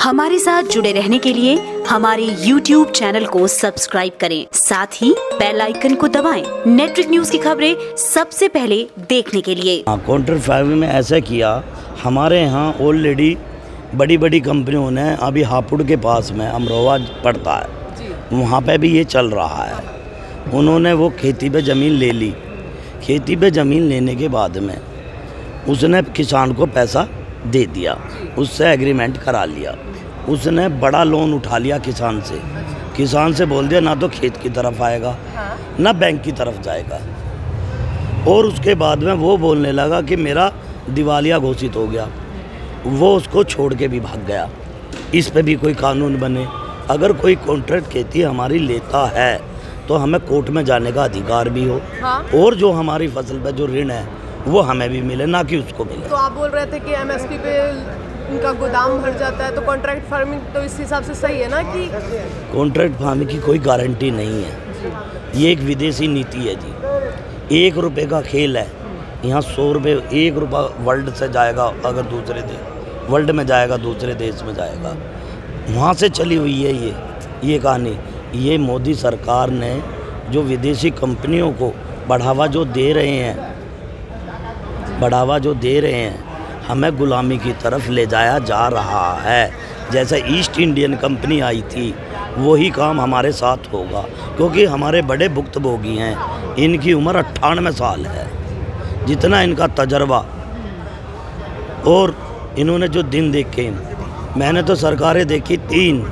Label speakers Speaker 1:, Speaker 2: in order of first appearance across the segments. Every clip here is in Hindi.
Speaker 1: हमारे साथ जुड़े रहने के लिए हमारे YouTube चैनल को सब्सक्राइब करें, साथ ही बेल आइकन को दबाएं। नेटवर्क न्यूज की खबरें सबसे पहले देखने के लिए।
Speaker 2: कॉन्ट्रैक्ट फार्मिंग में ऐसा किया, हमारे यहाँ ऑलरेडी बड़ी बड़ी कंपनियों ने अभी हापुड़ के पास में अमरोहा पड़ता है, वहाँ पे भी ये चल रहा है। उन्होंने वो खेती पे ज़मीन ले ली। खेती पे ज़मीन लेने के बाद में उसने किसान को पैसा दे दिया, उससे एग्रीमेंट करा लिया। उसने बड़ा लोन उठा लिया किसान से बोल दिया ना तो खेत की तरफ आएगा ना बैंक की तरफ जाएगा। और उसके बाद में वो बोलने लगा कि मेरा दिवालिया घोषित हो गया। वो उसको छोड़ के भी भाग गया। इस पे भी कोई कानून बने। अगर कोई कॉन्ट्रैक्ट खेती हमारी लेता है तो हमें कोर्ट में जाने का अधिकार भी हो, और जो हमारी फसल पे जो ऋण है वो हमें भी मिले, ना कि उसको मिले।
Speaker 3: तो आप बोल रहे थे कि एमएसपी पे उनका गोदाम भर जाता है, तो कॉन्ट्रैक्ट फार्मिंग तो इस हिसाब से सही है ना? कि
Speaker 2: कॉन्ट्रैक्ट फार्मिंग की कोई गारंटी नहीं है, ये एक विदेशी नीति है जी। 1 रुपये का खेल है, यहाँ 100 रुपये, 1 रुपया वर्ल्ड से जाएगा, अगर दूसरे देश वर्ल्ड में जाएगा, दूसरे देश में जाएगा, वहाँ से चली हुई है ये कहानी। ये मोदी सरकार ने जो विदेशी कंपनियों को बढ़ावा जो दे रहे हैं, हमें गुलामी की तरफ ले जाया जा रहा है। जैसे ईस्ट इंडियन कंपनी आई थी, वही काम हमारे साथ होगा, क्योंकि हमारे बड़े भुक्तभोगी हैं। इनकी उम्र 98 साल है, जितना इनका तजर्बा, और इन्होंने जो दिन देखे, मैंने तो सरकारें देखी 3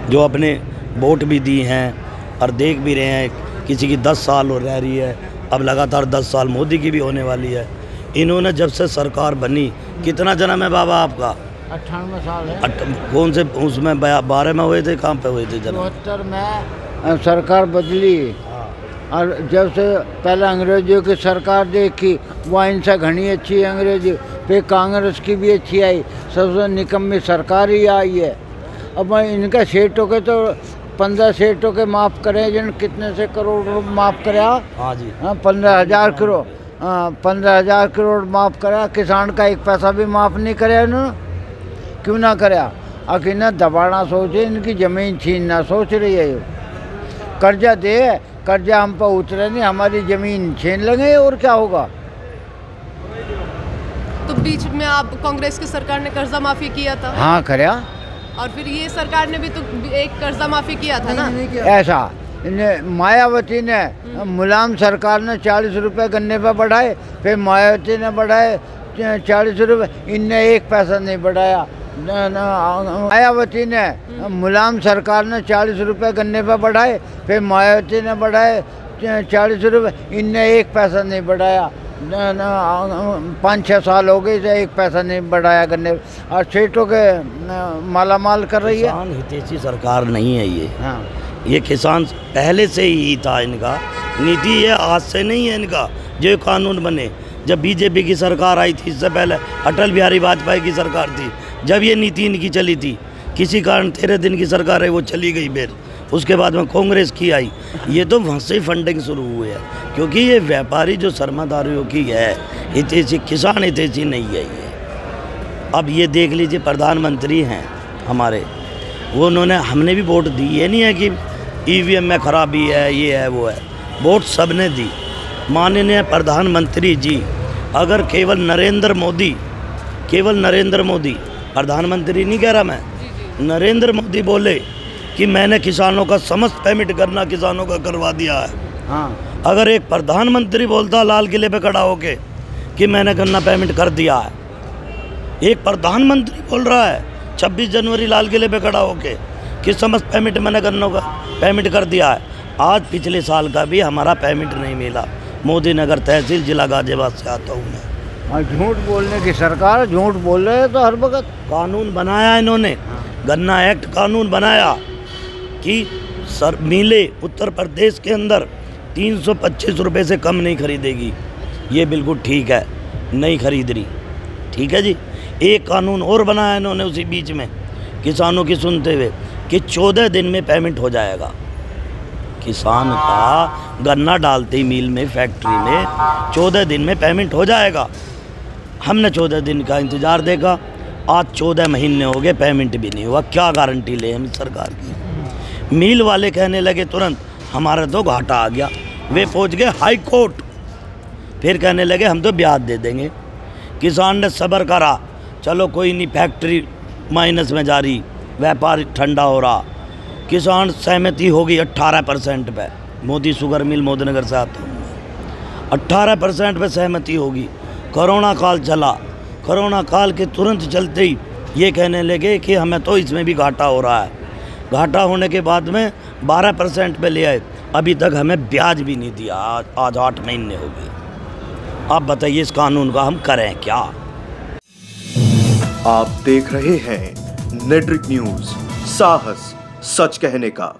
Speaker 2: जो अपने वोट भी दी हैं और देख भी रहे हैं। किसी की 10 साल हो रह रही है, अब लगातार 10 साल मोदी की भी होने वाली है। इन्होंने जब से सरकार बनी, कितना जन्म है बाबा आपका?
Speaker 4: 98 साल है।
Speaker 2: कौन से उसमें 12 में हुए थे? कहाँ पे हुए थे जन्म?
Speaker 4: 72 में सरकार बदली, और जब से पहले अंग्रेजों की सरकार देखी, वह इनसे घनी अच्छी अंग्रेजी, फिर कांग्रेस की भी अच्छी आई, सबसे निकम्मी सरकार ही आई है। अब इनका सेठों के तो 15 सेठों के माफ़ करे, जिन कितने से करोड़ माफ़ कराया?
Speaker 2: हाँ जी,
Speaker 4: 15,000 करोड़, 15,000 करोड़ माफ़ करा। किसान का 1 पैसा भी माफ़ नहीं कराया इन्होंने। क्यों ना कराया? आखिर ना दबाना सोचे, इनकी ज़मीन छीनना सोच रही है। ये कर्जा दे, कर्जा हम पर उतरे नहीं, हमारी ज़मीन छीन लेंगे, और क्या होगा?
Speaker 3: तो बीच में आप कांग्रेस की सरकार ने कर्जा माफी किया था।
Speaker 4: हाँ कराया,
Speaker 3: और फिर ये सरकार ने भी तो एक कर्जा माफी किया था ना।
Speaker 4: ऐसा मायावती ने, मुलायम सरकार ने 40 रुपये गन्ने पर बढ़ाए, फिर मायावती ने बढ़ाए 40 रुपये, इनने 1 पैसा नहीं बढ़ाया। मायावती ने, मुलायम सरकार ने 40 रुपये गन्ने पर बढ़ाए, फिर मायावती ने बढ़ाए 40 रुपये, इनने 1 पैसा नहीं बढ़ाया। 5-6 साल हो गए, 1 पैसा नहीं बढ़ाया गन्ने, और सेठों के माला माल कर रही है।
Speaker 2: किसान हितैषी सरकार नहीं है ये।
Speaker 4: हाँ,
Speaker 2: ये किसान पहले से ही था, इनका नीति ये आज से नहीं है इनका। जो कानून बने, जब बीजेपी की सरकार आई थी, इससे पहले अटल बिहारी वाजपेयी की सरकार थी, जब ये नीति इनकी चली थी, किसी कारण 13 दिन की सरकार है, वो चली गई। फिर उसके बाद में कांग्रेस की आई, ये तो वहाँ से ही फंडिंग शुरू हुई है, क्योंकि ये व्यापारी जो सरमादारियों की है, हितैषी, किसान हितैषी नहीं है ये। अब ये देख लीजिए, प्रधानमंत्री हैं हमारे, वो हमने भी वोट दी। ये नहीं है कि ईवीएम में खराबी है, ये है वो है, वोट सबने दी। माननीय प्रधानमंत्री जी, अगर केवल नरेंद्र मोदी, प्रधानमंत्री नहीं कह रहा मैं, नरेंद्र मोदी बोले कि मैंने किसानों का समस्त पेमेंट करना किसानों का करवा दिया है।
Speaker 4: हाँ,
Speaker 2: अगर एक प्रधानमंत्री बोलता लाल किले पे खड़ा होके कि मैंने गन्ना पेमेंट कर दिया है, एक प्रधानमंत्री बोल रहा है 26 जनवरी लाल किले पे खड़ा होके कि समस्त पेमेंट मैंने गन्नों का पेमेंट कर दिया है। आज पिछले साल का भी हमारा पेमेंट नहीं मिला। मोदी नगर तहसील, जिला गाजियाबाद से आता हूँ मैं।
Speaker 4: और झूठ बोलने की सरकार, झूठ बोल रहे हैं तो हर वक्त।
Speaker 2: कानून बनाया इन्होंने, गन्ना एक्ट कानून बनाया कि मिले उत्तर प्रदेश के अंदर 325 रुपये से कम नहीं खरीदेगी। ये बिल्कुल ठीक है, नहीं खरीद रही, ठीक है जी। एक कानून और बनाया इन्होंने उसी बीच में, किसानों की सुनते हुए, कि 14 दिन में पेमेंट हो जाएगा। किसान का गन्ना डालते ही मिल में, फैक्ट्री में 14 दिन में पेमेंट हो जाएगा। हमने 14 दिन का इंतज़ार देखा, आज 14 महीने हो गए, पेमेंट भी नहीं हुआ। क्या गारंटी ले हम सरकार की? मिल वाले कहने लगे तुरंत हमारा तो घाटा आ गया, वे पहुंच गए हाई कोर्ट, फिर कहने लगे हम तो ब्याज दे देंगे। किसान ने सब्र करा, चलो कोई नहीं, फैक्ट्री माइनस में जा रही, व्यापार ठंडा हो रहा, किसान सहमति होगी 18% पे। मोदी शुगर मिल मोदीनगर से आता हूँ, 18% पे सहमति होगी। कोरोना काल चला, कोरोना काल के तुरंत चलते ही ये कहने लगे कि हमें तो इसमें भी घाटा हो रहा है। घाटा होने के बाद में 12% पे ले आए, अभी तक हमें ब्याज भी नहीं दिया। आज 8 महीने हो गए। आप बताइए इस कानून का हम करें क्या?
Speaker 5: आप देख रहे हैं नेट्रिक न्यूज, साहस सच कहने का।